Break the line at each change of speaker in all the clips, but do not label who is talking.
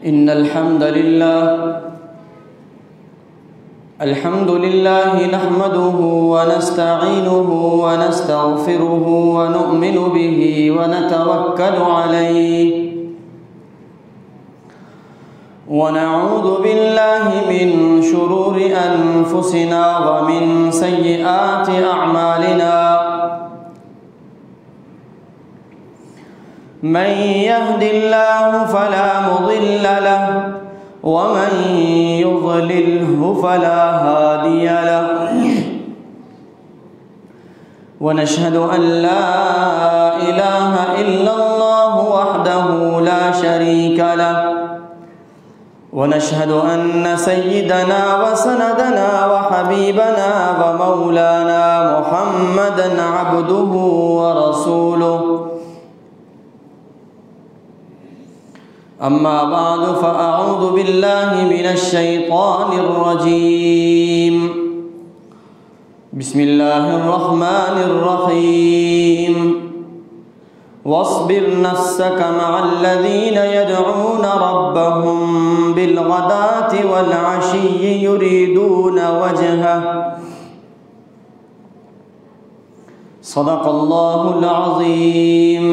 इन्नल हम्दुलिल्लाहि नहमदुहु व नस्तईनुहु व नस्तगफिरुहु व नु'मिनु बिही व नतवक्कलु अलैहि व नऊज़ु बिल्लाहि मिन शुरूरि अनफुसिना व मिन सय्यिआति अअमालिना मन यहदिल्लाहु फला मुदिल्ल लहु व मन युज़लिल्हु फला हादिय लहु व नशहदु अन ला इलाहा इल्लल्लाहु वहदहु ला शरीक लहु व नशहदु अन्न सय्यिदना व सनदना व हबीबना व मौलाना मुहम्मदन अब्दुहु व रसूलुहु अम्मा बादु फ़अऊज़ु बिल्लाहि मिनश शैतानिर रजीम बिस्मिल्लाहिर रहमानिर रहीम वस्बिर नफ्सक मअल्लज़ीना यदऊना रब्बहुम बिलग़दाति वल अशिय्यि युरीदूना वजहह सदक़ल्लाहुल अज़ीम।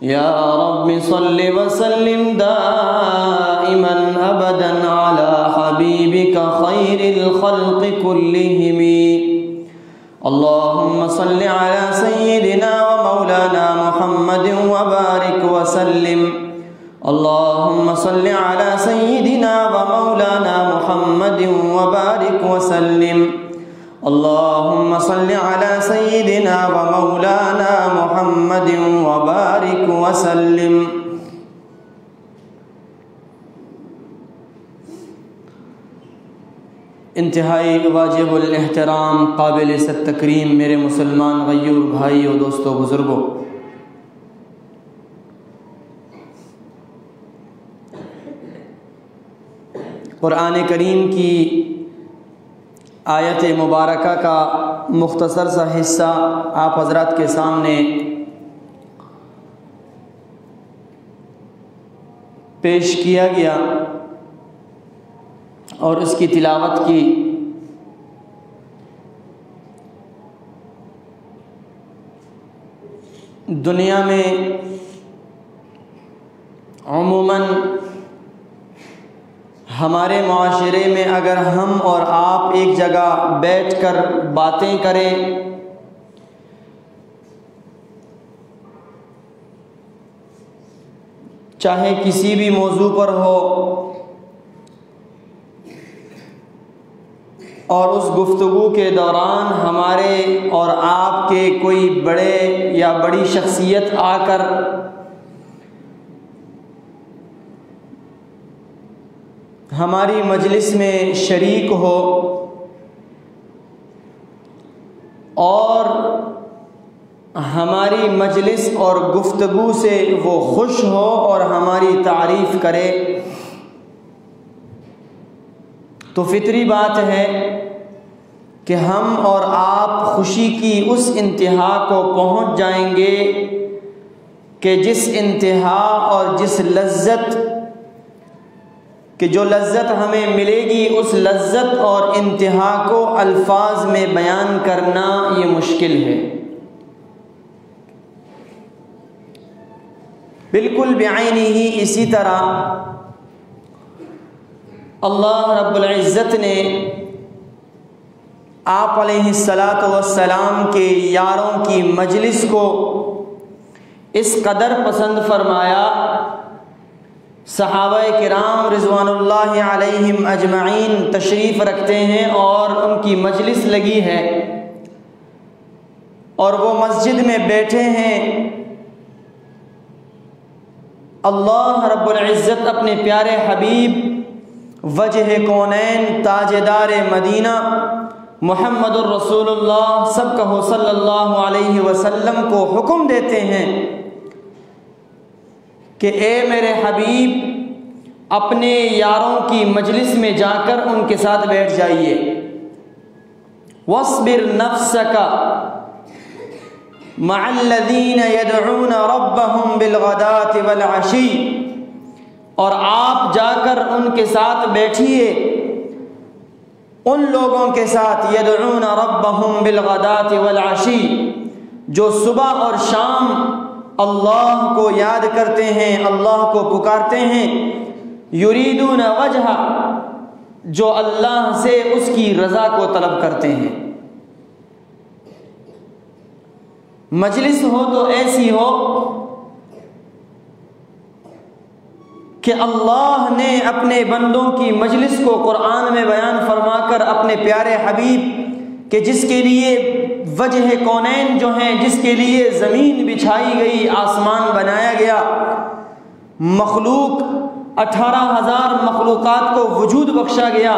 या रब्बि सल्लि व सल्लिम दाइमन अबदन अला हबीबिका खैरिल खल्क़ि कुल्लिहिम। अल्लाहुम्मा सल्लि अला सय्यिदिना व मौलाना मुहम्मदिन व बारिक व सल्लिम। अल्लाहुम्मा सल्लि अला सय्यिदिना व मौलाना मुहम्मदिन व बारिक व सल्लिम। अल्लाहुम्मा सल्लि अला सय्यिदिना व मौलाना मुहम्मदिन व बारिक व सल्लिम। इंतहाई वाजिबुल एहतराम काबिल इज़्ज़त तकरीम मेरे मुसलमान गयूर भाइयों, दोस्तों, बुज़ुर्गों, कुरान करीम की आयत मुबारका का मुख्तसर सा हिस्सा आप हज़रात के सामने पेश किया गया और उसकी तिलावत की। दुनिया में अमूमन हमारे माशरे में अगर हम और आप एक जगह बैठकर बातें करें, चाहे किसी भी मौजू पर हो, और उस गुफ्तगू के दौरान हमारे और आपके कोई बड़े या बड़ी शख्सियत आकर हमारी मजलिस में शरीक हो और हमारी मजलिस और गुफ्तगू से वो खुश हो और हमारी तारीफ़ करे, तो फितरी बात है कि हम और आप खुशी की उस इंतहा को पहुंच जाएंगे कि जिस इंतहा और जिस लज्जत कि जो लज्जत हमें मिलेगी, उस लज्जत और इंतहा को अल्फाज में बयान करना ये मुश्किल है। बिल्कुल बेआइनी ही इसी तरह अल्लाह रब्बुल इज़्ज़त ने आप अलैहिस्सलातु वस्सलाम के यारों की मजलिस को इस कदर पसंद फरमाया। सहाबाए किराम रिज़वानुल्लाहि अलैहिम अजमईन तशरीफ़ रखते हैं और उनकी मजलिस लगी है और वो मस्जिद में बैठे हैं। अल्लाह रब्बुल इज़्ज़त अपने प्यारे हबीब वजह कौनैन ताजदार मदीना मुहम्मदुर रसूलुल्लाह सब कहो सल्लल्लाहु अलैहि वसल्लम को हुक्म देते हैं कि ए मेरे हबीब, अपने यारों की मजलिस में जाकर उनके साथ बैठ जाइए। वस्बिर नफ्सका मअल्लज़ीना यदऊना रब्बहुम बिलग़दाति वल अशी, और आप जाकर उनके साथ बैठिए, उन लोगों के साथ यदऊन रब्बहुम बिलगदाति वल अशी, जो सुबह और शाम अल्लाह को याद करते हैं, अल्लाह को पुकारते हैं। युरीदून वजहा, जो अल्लाह से उसकी रज़ा को तलब करते हैं। मजलिस हो तो ऐसी हो कि अल्लाह ने अपने बंदों की मजलिस को कुरान में बयान फरमाकर अपने प्यारे हबीब के, जिसके लिए वजह कौनैन जो हैं, जिसके लिए ज़मीन बिछाई गई, आसमान बनाया गया, मखलूक 18,000 मखलूक़ात को वजूद बख्शा गया,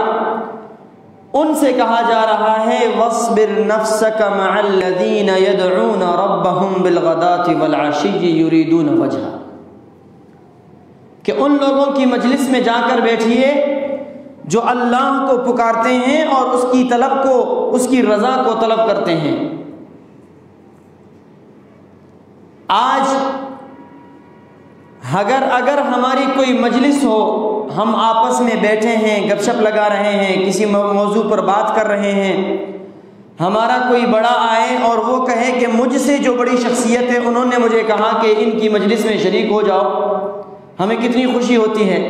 उनसे कहा जा रहा है वस्बिर नफ्सक मअल्लज़ीना यदऊन रब्बहुम बिलगदाति वल अशी युरीदून वजहा, कि उन लोगों की मजलिस में जाकर बैठिए जो अल्लाह को पुकारते हैं और उसकी तलब को, उसकी रज़ा को तलब करते हैं। आज अगर हमारी कोई मजलिस हो, हम आपस में बैठे हैं, गपशप लगा रहे हैं, किसी मौजू पर बात कर रहे हैं, हमारा कोई बड़ा आए और वो कहे कि मुझसे जो बड़ी शख्सियत है उन्होंने मुझे कहा कि इनकी मजलिस में शरीक हो जाओ, हमें कितनी खुशी होती है।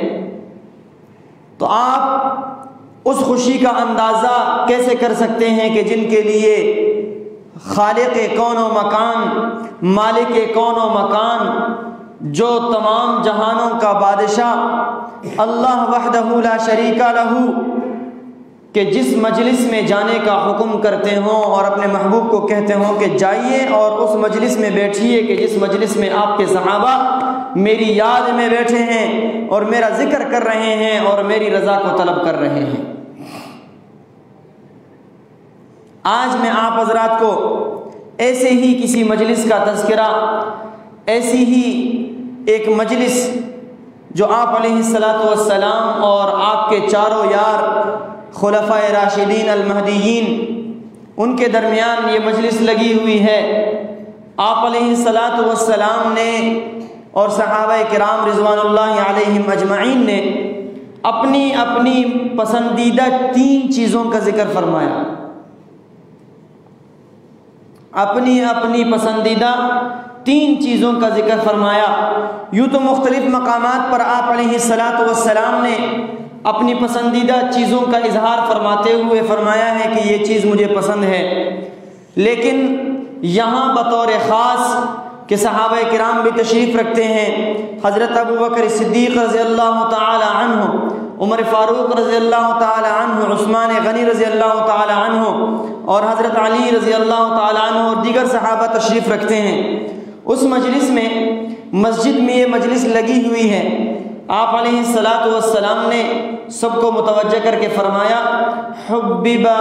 तो आप उस खुशी का अंदाज़ा कैसे कर सकते हैं कि जिनके लिए खालिक़ कौन व मकान, मालिक कौन व मकान, जो तमाम जहानों का बादशाह अल्लाह वहदहू ला शरीका लहू, कि जिस मजलिस में जाने का हुक्म करते हों और अपने महबूब को कहते हों कि जाइए और उस मजलिस में बैठिए, कि जिस मजलिस में आपके सहाबा मेरी याद में बैठे हैं और मेरा जिक्र कर रहे हैं और मेरी रज़ा को तलब कर रहे हैं। आज मैं आप हजरात को ऐसे ही किसी मजलिस का तज़किरा, ऐसी ही एक मजलिस जो आप अलैहिस्सलातु वस्सलाम और आपके चारों यार खुलफाए राशिदीन अल-महदीयीन, उनके दरमियान ये मजलिस लगी हुई है। आप अलैहिस्सलातु वस्सलाम ने और सहाबाए किराम रिज़वानुल्लाहि अलैहिम अजमईन ने अपनी अपनी पसंदीदा 3 चीज़ों का जिक्र फरमाया, अपनी अपनी पसंदीदा 3 चीज़ों का जिक्र फरमाया। यूँ तो मुख्तलिफ मकामात पर आप अलैहिस्सलातु वस्सलाम ने अपनी पसंदीदा चीज़ों का इजहार फरमाते हुए फरमाया है कि ये चीज़ मुझे पसंद है, लेकिन यहाँ बतौर ख़ास कि सहाबाए किराम भी तशरीफ़ रखते हैं, हज़रत अबू बकर सिद्दीक़ रज़ियल्लाहु ताला अन्हु, उमर फ़ारूक रज़ियल्लाहु ताला अन्हु, उस्मान गनी रज़ियल्लाहु ताला अन्हु और हज़रत अली रज़ियल्लाहु ताला अन्हु और दीगर सहाबा तशरीफ़ रखते हैं। उस मजलिस में, मस्जिद में ये मजलिस लगी हुई है। आप अलैहिस्सलातु वस्सलाम ने सबको मुतवज्जह करके फरमाया, हुब्बिबा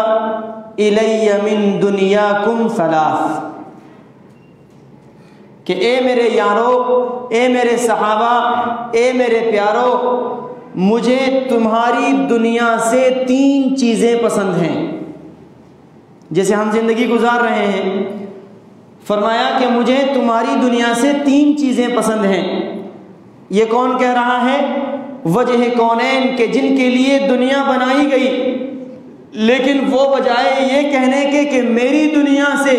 इलैया मिन दुनियाकुम सलास, कि ए मेरे यारो, ए मेरे सहाबा, ए मेरे प्यारो, मुझे तुम्हारी दुनिया से 3 चीज़ें पसंद हैं। जैसे हम जिंदगी गुजार रहे हैं, फरमाया कि मुझे तुम्हारी दुनिया से 3 चीज़ें पसंद हैं। ये कौन कह रहा है? वजह कौनैन के, जिनके लिए दुनिया बनाई गई, लेकिन वो बजाय ये कहने के कि मेरी दुनिया से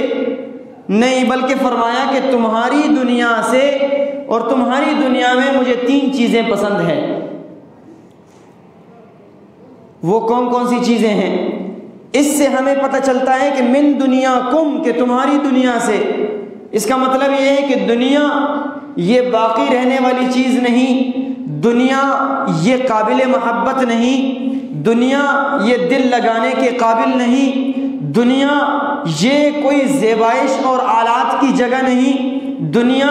नहीं, बल्कि फरमाया कि तुम्हारी दुनिया से, और तुम्हारी दुनिया में मुझे 3 चीज़ें पसंद हैं। वो कौन कौन सी चीज़ें हैं? इससे हमें पता चलता है कि मिन दुनिया कुम, के तुम्हारी दुनिया से, इसका मतलब ये है कि दुनिया ये बाकी रहने वाली चीज़ नहीं, दुनिया ये काबिल मोहब्बत नहीं, दुनिया ये दिल लगाने के काबिल नहीं, दुनिया ये कोई ज़ेबाइश और आलात की जगह नहीं, दुनिया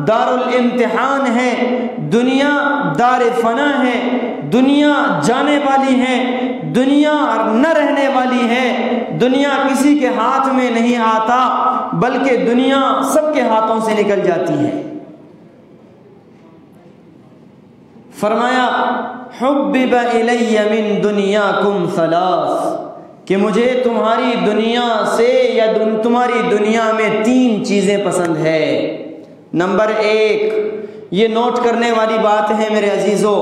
दारुल इम्तिहान है, दुनिया दार फना है, दुनिया जाने वाली है, दुनिया न रहने वाली है, दुनिया किसी के हाथ में नहीं आता, बल्कि दुनिया सबके हाथों से निकल जाती है। फरमाया हुब्बिबा इलैया मिन दुनियाकुम सलास, कि मुझे तुम्हारी दुनिया से या तुम्हारी दुनिया में 3 चीज़ें पसंद है। नंबर 1, ये नोट करने वाली बात है मेरे अजीज़ों,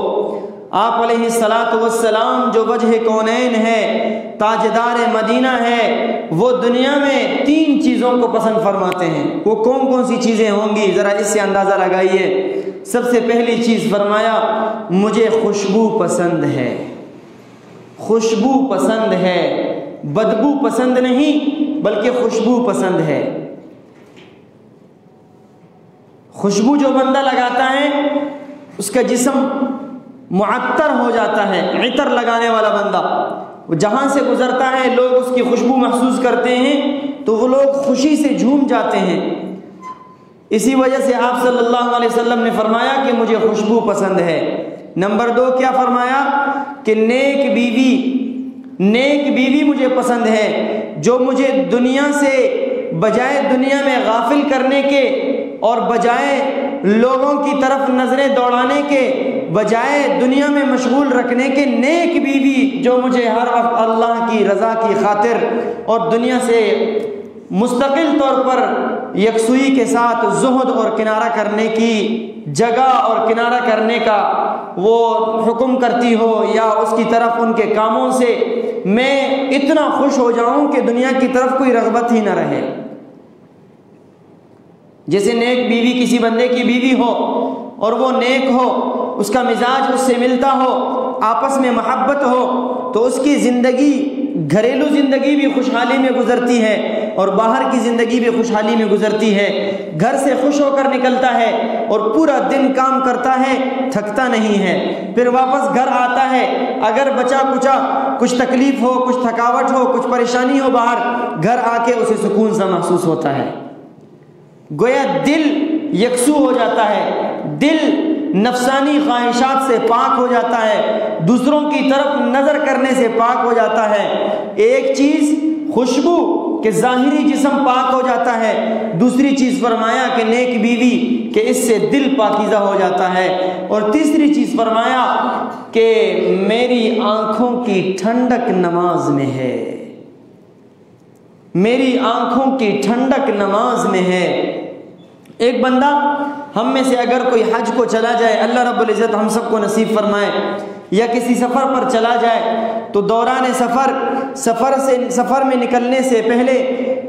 आप अलैहिस्सलातु वस्सलाम जो वजह कौनैन है, ताजदार मदीना है, वो दुनिया में 3 चीज़ों को पसंद फरमाते हैं। वो कौन कौन सी चीज़ें होंगी, ज़रा इससे अंदाज़ा लगाइए। सबसे पहली चीज़ फरमाया, मुझे खुशबू पसंद है। खुशबू पसंद है, बदबू पसंद नहीं, बल्कि खुशबू पसंद है। खुशबू जो बंदा लगाता है उसका जिस्म मुअत्तर हो जाता है। इतर लगाने वाला बंदा, वो जहाँ से गुजरता है लोग उसकी खुशबू महसूस करते हैं तो वो लोग खुशी से झूम जाते हैं। इसी वजह से आप सल्लल्लाहु अलैहि वसल्लम ने फरमाया कि मुझे खुशबू पसंद है। नंबर 2 क्या फरमाया कि नेक बीवी मुझे पसंद है, जो मुझे दुनिया से बजाय दुनिया में गाफिल करने के और बजाय लोगों की तरफ नजरें दौड़ाने के, बजाय दुनिया में मशगूल रखने के, नेक बीवी जो मुझे हर वक्त अल्लाह की रज़ा की खातिर और दुनिया से मुस्तकिल तौर पर यकसुई के साथ ज़ुहद और किनारा करने की जगह और किनारा करने का वो हुक्म करती हो, या उसकी तरफ उनके कामों से मैं इतना खुश हो जाऊं कि दुनिया की तरफ कोई रग़बत ही न रहे। जैसे नेक बीवी किसी बंदे की बीवी हो और वो नेक हो, उसका मिजाज उससे मिलता हो, आपस में मोहब्बत हो, तो उसकी ज़िंदगी, घरेलू ज़िंदगी भी खुशहाली में गुजरती है और बाहर की ज़िंदगी भी खुशहाली में गुजरती है। घर से खुश होकर निकलता है और पूरा दिन काम करता है, थकता नहीं है। फिर वापस घर आता है, अगर बचा कुचा कुछ तकलीफ़ हो, कुछ थकावट हो, कुछ परेशानी हो बाहर, घर आके उसे सुकून सा महसूस होता है। गोया दिल यकसू हो जाता है, दिल नफसानी ख्वाहिशात से पाक हो जाता है, दूसरों की तरफ नज़र करने से पाक हो जाता है। एक चीज़ खुशबू के ज़ाहिरी जिस्म पाक हो जाता है, दूसरी चीज़ फरमाया कि नेक बीवी के इससे दिल पाकीज़ा हो जाता है, और तीसरी चीज़ फरमाया कि मेरी आँखों की ठंडक नमाज में है। मेरी आँखों की ठंडक नमाज में है। एक बंदा हम में से अगर कोई हज को चला जाए, अल्लाह रब्बुल इज़्ज़त हम सबको नसीब फरमाए, या किसी सफ़र पर चला जाए, तो दौरान सफ़र में निकलने से पहले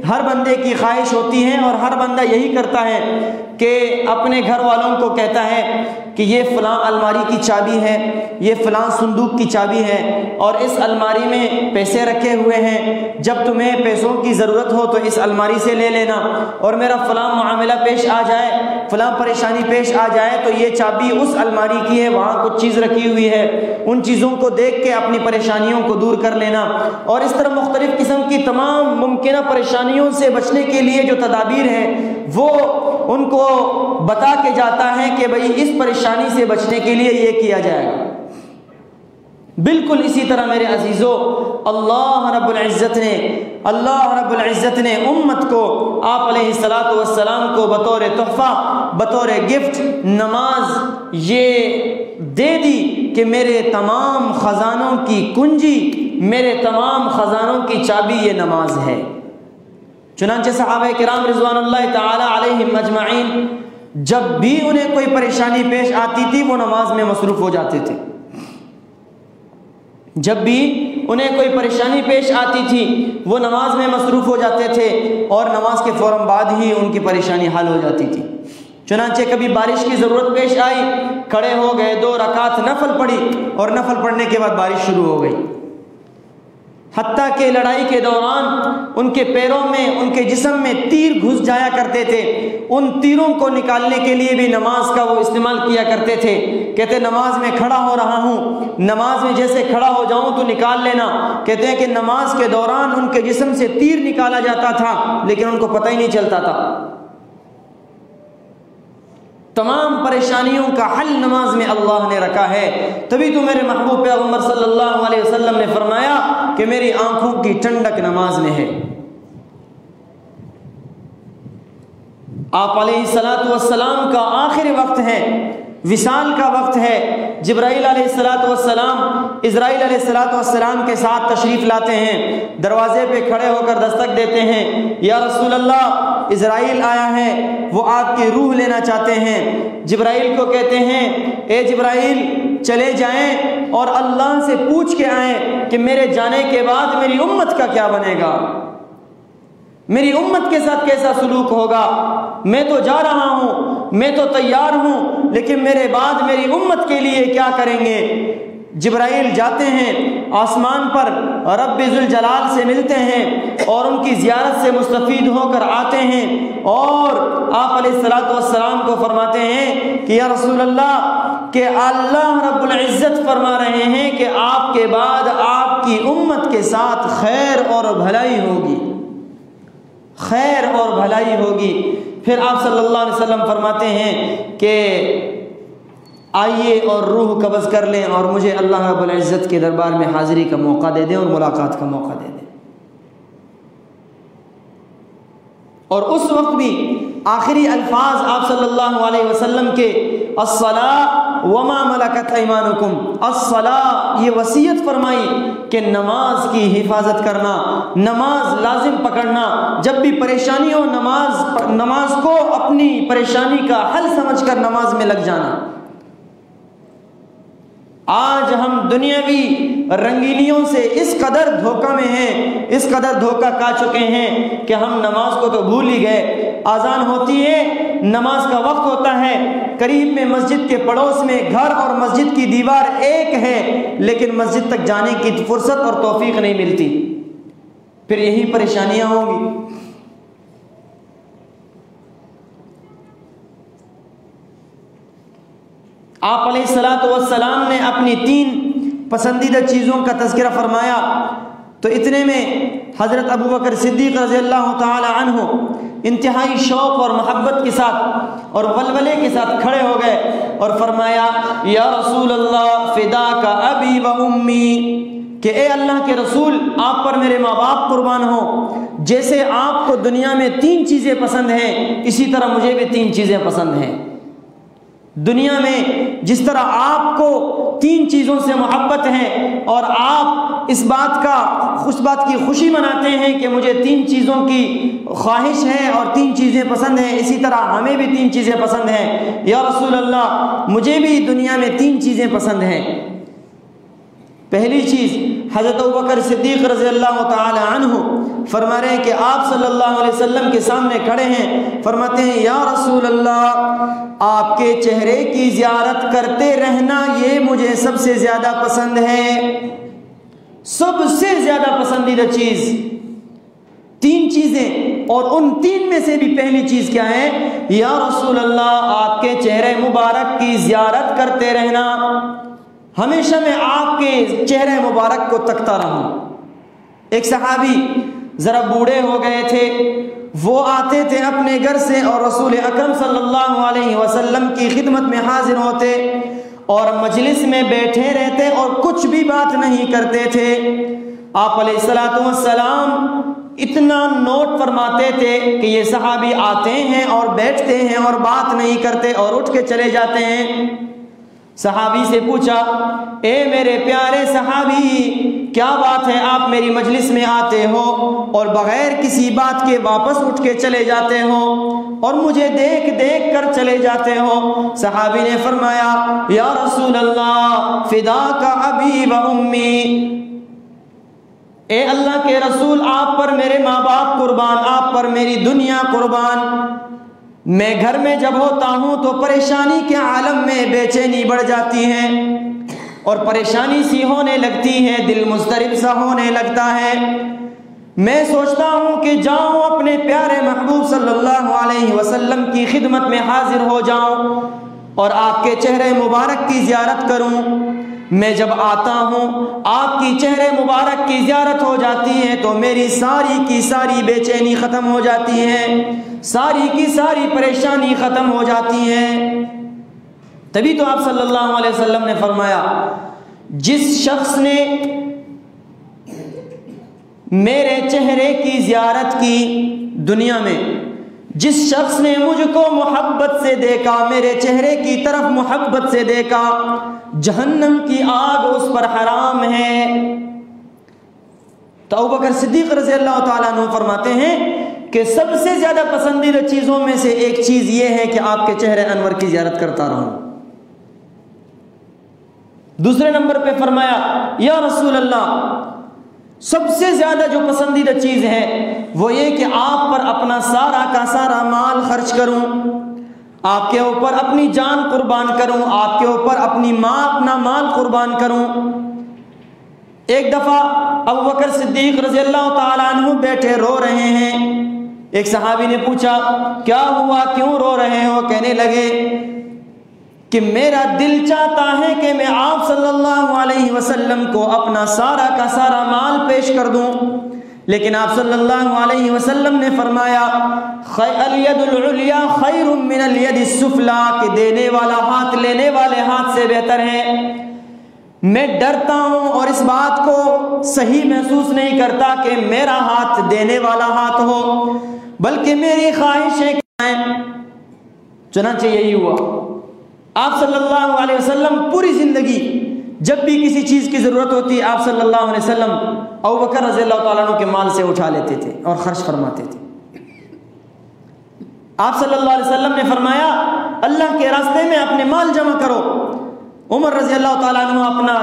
हर बंदे की ख्वाहिश होती है और हर बंदा यही करता है कि अपने घर वालों को कहता है कि ये फ़लाँ अलमारी की चाबी है, ये फ़लाँ संदूक की चाबी है, और इस अलमारी में पैसे रखे हुए हैं, जब तुम्हें पैसों की ज़रूरत हो तो इस अलमारी से ले लेना, और मेरा फ़लाँ मामला पेश आ जाए, फ़लाँ परेशानी पेश आ जाए तो ये चाबी उस अलमारी की है, वहाँ कुछ चीज़ रखी हुई है, उन चीज़ों को देख के अपनी परेशानियों को दूर कर लेना। और इस तरह मुख्तलिफ़ किस्म की तमाम मुमकिन परेशानियों से बचने के लिए जो तदाबीर है वो उनको बता के जाता है कि भाई इस परेशानी से बचने के लिए ये किया जाएगा। बिल्कुल इसी तरह मेरे अजीज़ों, अल्लाह रब्बुल इज़्ज़त ने उम्मत को, आप अलैहिस्सलातु वस्सलाम को बतौर तोहफ़ा, बतौर गिफ्ट नमाज ये दे दी कि मेरे तमाम ख़ज़ानों की कुंजी, मेरे तमाम ख़ज़ानों की चाबी ये नमाज है। चुनांचे सहाबा किराम रिज़वानुल्लाह ताला अलैहिम अजमाइन जब भी उन्हें कोई परेशानी पेश आती थी वो नमाज में मसरूफ़ हो जाते थे। जब भी उन्हें कोई परेशानी पेश आती थी वो नमाज में मसरूफ़ हो जाते थे और नमाज के फ़ौरन बाद ही उनकी परेशानी हल हो जाती थी। चुनांचे कभी बारिश की ज़रूरत पेश आई, खड़े हो गए, 2 रकात नफल पढ़ी और नफल पढ़ने के बाद बारिश शुरू हो गई। हत्ता के लड़ाई के दौरान उनके पैरों में, उनके जिस्म में तीर घुस जाया करते थे, उन तीरों को निकालने के लिए भी नमाज का वो इस्तेमाल किया करते थे। कहते नमाज में खड़ा हो रहा हूँ, नमाज में जैसे खड़ा हो जाऊँ तो निकाल लेना। कहते हैं कि नमाज के दौरान उनके जिस्म से तीर निकाला जाता था लेकिन उनको पता ही नहीं चलता था। तमाम परेशानियों का हल नमाज में अल्लाह ने रखा है। तभी तो मेरे महबूब पैगम्बर सल्लल्लाहु अलैहि वसल्लम ने फरमाया कि मेरी आंखों की ठंडक नमाज में है। आप अलैहिस्सलातु वस्सलाम का आखिरी वक्त है, विसाल का वक्त है। जिब्राइल अलैहिस्सलातु वस्सलाम इज़राइल अलैहिस्सलातु वस्सलाम के साथ तशरीफ़ लाते हैं, दरवाजे पे खड़े होकर दस्तक देते हैं, या रसूल अल्लाह इज़राइल आया है, वो आपकी रूह लेना चाहते हैं। जिब्राइल को कहते हैं, ए जिब्राइल चले जाएं और अल्लाह से पूछ के आएं कि मेरे जाने के बाद मेरी उम्मत का क्या बनेगा, मेरी उम्मत के साथ कैसा सलूक होगा। मैं तो जा रहा हूं, मैं तो तैयार हूं, लेकिन मेरे बाद मेरी उम्मत के लिए क्या करेंगे। जिब्राइल जाते हैं आसमान पर, रब्बे जुल जलाल से मिलते हैं और उनकी ज़ियारत से मुस्तफ़ीद होकर आते हैं और आप अलैहिस्सलातु वस्सलाम को फरमाते हैं कि या रसूल अल्लाह, कि अल्लाह रब्बुल इज़्ज़त फरमा रहे हैं कि आपके बाद आपकी उम्मत के साथ खैर और भलाई होगी, खैर और भलाई होगी। फिर आप सल्लल्लाहु अलैहि वसल्लम फरमाते हैं कि आइए और रूह कब्ज़ कर लें और मुझे अल्लाह रब्बुल इज़्ज़त के दरबार में हाज़िरी का मौका दे दें और मुलाकात का मौका दे दें। और उस वक्त भी आखिरी अल्फाज आप सल्लल्लाहु अलैहि वसल्लम के अस्सला वमा मलकत ऐमानुकुम, अस्सला ये वसीयत फरमाई कि नमाज की हिफाजत करना, नमाज लाजिम पकड़ना, जब भी परेशानी हो नमाज को अपनी परेशानी का हल समझकर नमाज में लग जाना। आज हम दुनियावी रंगीनियों से इस कदर धोखा में हैं, इस कदर धोखा खा चुके हैं कि हम नमाज को तो भूल ही गए। आज़ान होती है, नमाज का वक्त होता है, करीब में मस्जिद के पड़ोस में घर और मस्जिद की दीवार एक है, लेकिन मस्जिद तक जाने की फुर्सत और तौफीक नहीं मिलती। फिर यही परेशानियां होंगी। आप अलैहिस्सलातु वस्सलाम ने अपनी 3 पसंदीदा चीज़ों का तज़किरा फरमाया, तो इतने में हज़रत अबू बकर सिद्दीक़ रज़ियल्लाहु ताला अन्हु इंतहाई शौक़ और मोहब्बत के साथ और वलवले के साथ खड़े हो गए और फरमाया, या रसूल अल्लाह फ़िदा का अबी व उम्मी, कि ए अल्लाह के रसूल, आप पर मेरे माँ बाप कुर्बान हो। जैसे आपको दुनिया में 3 चीज़ें पसंद हैं, इसी तरह मुझे भी 3 चीज़ें पसंद हैं। दुनिया में जिस तरह आपको 3 चीज़ों से मोहब्बत है और आप उस बात की खुशी मनाते हैं कि मुझे 3 चीज़ों की ख्वाहिश है और 3 चीज़ें पसंद हैं, इसी तरह हमें भी 3 चीज़ें पसंद हैं। या रसूल अल्लाह, मुझे भी दुनिया में 3 चीज़ें पसंद हैं। पहली चीज़, हज़रत अबू बकर सिद्दीक़ रज़ियल्लाहु ताला अन्हु फरमा रहे हैं कि आप सल्लल्लाहु अलैहि वसल्लम के सामने खड़े हैं, फरमाते हैं, या रसूल अल्लाह, आपके चेहरे की ज़ियारत करते रहना ये मुझे सबसे ज़्यादा पसंद है। सबसे ज़्यादा पसंदीदा चीज़ 3 चीज़ें, और उन 3 में से भी पहली चीज़ क्या है? या रसूल अल्लाह, आपके चेहरे मुबारक की ज़ियारत करते रहना, हमेशा मैं आपके चेहरे मुबारक को तकता रहूं। एक सहाबी ज़रा बूढ़े हो गए थे, वो आते थे अपने घर से और रसूल अकरम सल्लल्लाहु अलैहि वसल्लम की खिदमत में हाजिर होते और मजलिस में बैठे रहते और कुछ भी बात नहीं करते थे। आप अलैहिस्सलातु वस्सलाम इतना नोट फरमाते थे कि ये सहाबी आते हैं और बैठते हैं और बात नहीं करते और उठ के चले जाते हैं। सहाबी से पूछा, ए मेरे प्यारे सहाबी, क्या बात है, आप मेरी मजलिस में आते हो और बगैर किसी बात के वापस उठ के चले जाते हो और मुझे देख देख कर चले जाते हो? सहाबी ने फरमाया, या रसूल अल्लाह, फिदा का अबी व उम्मी, ए अल्लाह के रसूल, आप पर मेरे माँ बाप कुर्बान, आप पर मेरी दुनिया कुर्बान। मैं घर में जब होता हूं तो परेशानी के आलम में बेचैनी बढ़ जाती है और परेशानी सी होने लगती है, दिल मुस्तरिब सा होने लगता है। मैं सोचता हूं कि जाऊं अपने प्यारे महबूब सल्लल्लाहु अलैहि वसल्लम की खिदमत में हाजिर हो जाऊं और आपके चेहरे मुबारक की ज़ियारत करूं। मैं जब आता हूं, आपकी चेहरे मुबारक की ज़ियारत हो जाती है तो मेरी सारी की सारी बेचैनी ख़त्म हो जाती है, सारी की सारी परेशानी ख़त्म हो जाती है। तभी तो आप सल्लल्लाहु अलैहि वसल्लम ने फरमाया, जिस शख्स ने मेरे चेहरे की ज़ियारत की दुनिया में, जिस शख्स ने मुझको मोहब्बत से देखा, मेरे चेहरे की तरफ मोहब्बत से देखा, जहन्नम की आग उस पर हराम है। तो अबू बकर सिद्दीक़ रज़ियल्लाहु ताला अन्हु फरमाते हैं कि सबसे ज़्यादा पसंदीदा चीज़ों में से एक चीज़ ये है कि आपके चेहरे अनवर की ज़ियारत करता रहूं। दूसरे नंबर पे फरमाया, या रसूल अल्लाह, सबसे ज़्यादा जो पसंदीदा चीज़ है वो ये कि आप पर अपना सारा का सारा माल खर्च करूं, आपके ऊपर अपनी जान कुर्बान करूं, आपके ऊपर अपना माल कुर्बान करूं। एक दफ़ा अबू बकर सिद्दीक रज़ियल्लाहु ताला अन्हु बैठे रो रहे हैं। एक सहाबी ने पूछा, क्या हुआ, क्यों रो रहे हो? कहने लगे कि मेरा दिल चाहता है कि मैं आप सल्लल्लाहु अलैहि वसल्लम को अपना सारा का सारा माल पेश कर दूं, लेकिन आप सल्लल्लाहु अलैहि वसल्लम ने फरमाया, अल-यदुल उलिया खैरुम मिनल यदिस सुफला, कि देने वाला हाथ लेने वाले हाथ से बेहतर है। मैं डरता हूं और इस बात को सही महसूस नहीं करता कि मेरा हाथ देने वाला हाथ हो, बल्कि मेरी ख्वाहिशें क्या हैं। चुनांचे यही हुआ। आप सल्लल्लाहु अलैहि वसल्लम पूरी जिंदगी जब भी किसी चीज की जरूरत होती, आप सल्लल्लाहु अलैहि वसल्लम अबू बकर रज़ियल्लाहु ताला अन्हु के माल से उठा लेते थे और खर्च फरमाते थे। आप सल्लल्लाहु अलैहि वसल्लम ने फरमाया, अल्लाह के रास्ते में अपने माल जमा करो। उमर रज़ियल्लाहु ताला अन्हु अपना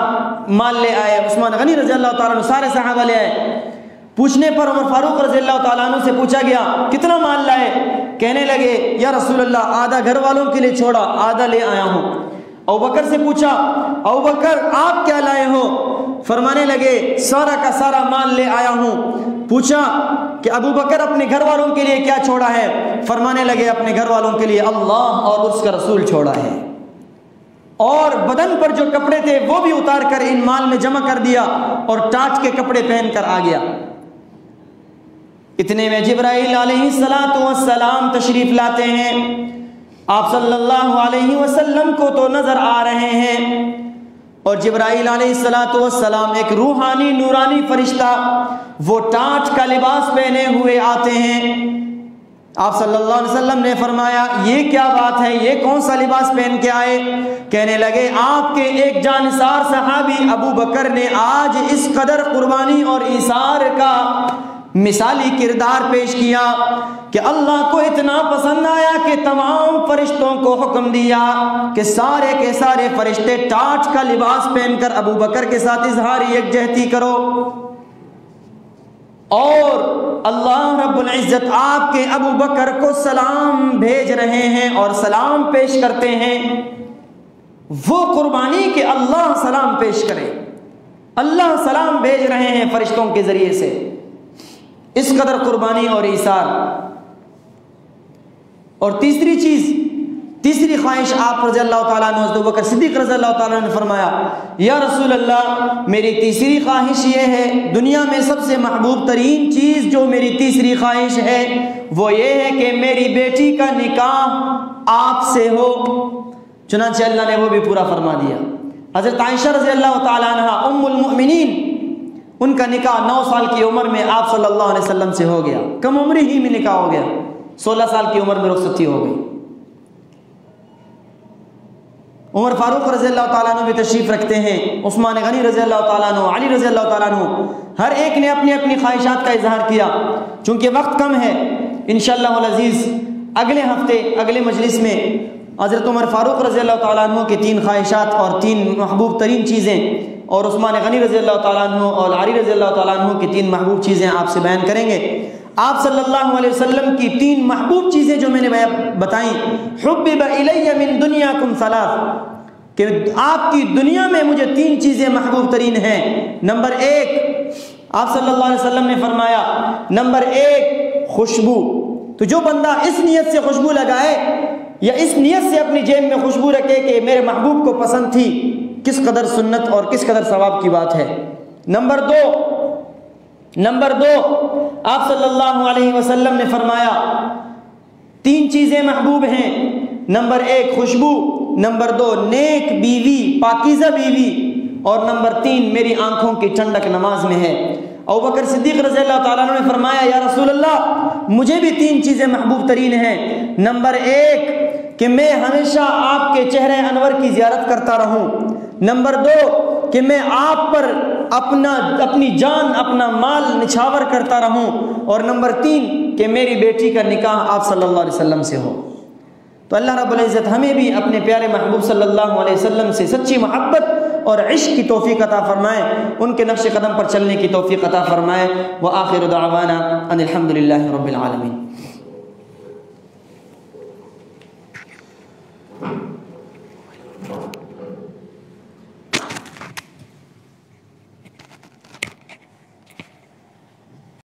माल ले आए, उस्मान गनी रज़ियल्लाहु ताला अन्हु, सारे सहाबा ले आए। पूछने पर उमर फारूक रज़ियल्लाहु ताला अन्हु से पूछा गया, कितना माल लाए? कहने लगे, या रसूल अल्लाह, आधा घर वालों के लिए छोड़ा, आधा ले आया हूं। अबू बकर से पूछा, अबू बकर आप क्या लाए हो? फरमाने लगे, सारा का सारा माल ले आया हूं। पूछा कि अबू बकर अपने घर वालों के लिए क्या छोड़ा है? फरमाने लगे, अपने घर वालों के लिए अल्लाह और उसका रसूल छोड़ा है, और बदन पर जो कपड़े थे वो भी उतार कर इन माल में जमा कर दिया और टाट के कपड़े पहनकर आ गया। इतने में जिब्राइल अलैहिस्सलातु वस्सलाम तशरीफ लाते हैं। आप सल्लल्लाहु अलैहि वसल्लम को तो नजर आ रहे हैं, और जिब्राइल अलैहिस्सलातु वस्सलाम एक रूहानी नूरानी फरिश्ता, वो टाट का लिबास पहने हुए आते हैं। आप सल्लल्लाहु अलैहि वसल्लम ने फरमाया, ये क्या बात है, ये कौन सा लिबास पहन के आए? कहने लगे, आपके एक जानिसार सहाबी अबू बकर ने आज इस कदर कुर्बानी और ईसार का मिसाली किरदार पेश किया कि अल्लाह को इतना पसंद आया कि तमाम फरिश्तों को हुक्म दिया कि सारे के सारे फरिश्ते टाट का लिबास पहनकर अबू बकर के साथ इजहार यकजहती करो। और अल्लाह रब्बुल इज्जत आपके अबू बकर को सलाम भेज रहे हैं और सलाम पेश करते हैं। वो कुर्बानी के अल्लाह सलाम पेश करे, अल्लाह सलाम भेज रहे हैं फरिश्तों के जरिए से। इस कदर कुर्बानी और ईसार। और तीसरी चीज, तीसरी ख्वाहिश आप रज़ियल्लाहु ताला अन्हु अबू बकर सिद्दीक रज़ियल्लाहु ताला अन्हु ने फरमाया, या रसूल अल्लाह, मेरी तीसरी ख्वाहिश ये है, दुनिया में सबसे महबूब तरीन चीज जो मेरी तीसरी ख्वाहिश है वो ये है कि मेरी बेटी का निकाह आपसे हो। चुनांचे अल्लाह ने वो भी पूरा फरमा दिया। हज़रत आयशा रज़ियल्लाहु ताला अन्हा उम्मुल मुमिनीन, उनका निकाह 9 साल की उम्र में आप सल्लल्लाहु अलैहि वसल्लम से हो गया। कम उम्र ही में निकाह हो गया, 16 साल की उम्र में रुखसती हो गई। उमर फारूक रज़ियल्लाहु ताला अन्हु भी तशरीफ रखते हैं, उस्मान गनी रज़ियल्लाहु ताला अन्हु, अली रज़ियल्लाहु ताला अन्हु, हर एक ने अपनी अपनी ख्वाहिशात का इजहार किया। चूंकि वक्त कम है, इंशाअल्लाह अज़ीज़ अगले हफ्ते अगले मजलिस में हज़रत उमर फारूक रज़ियल्लाहु ताला अन्हु की 3 ख्वाहिशात और 3 महबूब तरीन चीज़ें, और उस्मान गनी रज़ियल्लाहु ताला अन्हु और अली रज़ियल्लाहु ताला अन्हु की 3 महबूब चीज़ें आपसे बयान करेंगे। आप सल्लल्लाहु अलैहि वसल्लम की 3 महबूब चीज़ें जो मैंने बताई, हुब्बिबा इलैया मिन दुनियाकुम सलास, कि आपकी दुनिया में मुझे 3 चीज़ें महबूब तरीन हैं। नंबर 1, आप सल्लल्लाहु अलैहि वसल्लम ने फरमाया, नंबर 1 खुशबू। तो जो बंदा इस नियत से खुशबू लगाए या इस नियत से अपनी जेब में खुशबू रखे कि मेरे महबूब को पसंद थी, किस कदर सुन्नत और किस कदर सवाब की बात है। नंबर 2, आप सल्लल्लाहु अलैहि वसल्लम ने फरमाया 3 चीजें महबूब हैं। नंबर 1 खुशबू, नंबर 2 नेक बीवी, पाकीज़ा बीवी, और नंबर 3 मेरी आंखों की ठंडक नमाज में है। अबू बकर सिद्दीक रज़ियल्लाहु ताला अन्हु ने फरमाया, या रसूल अल्लाह, मुझे भी 3 चीजें महबूब तरीन हैं। नंबर 1 कि मैं हमेशा आपके चेहरे अनवर की ज़ियारत करता रहूं। नंबर 2 कि मैं आप पर अपनी जान, अपना माल निछावर करता रहूं। और नंबर 3 कि मेरी बेटी का निकाह आप सल्लल्लाहु अलैहि वसल्लम से हो। तो अल्लाह रब्बुल इज़्ज़त हमें भी अपने प्यारे महबूब सल्लल्लाहु अलैहि वसल्लम से सच्ची मोहब्बत और इश्क की तौफीक अता फरमाए, उनके नक्श कदम पर चलने की तौफीक अता फरमाए। व आखिर दावाना अनिल हम्दुलिल्लाहि रब्बिल आलमीन।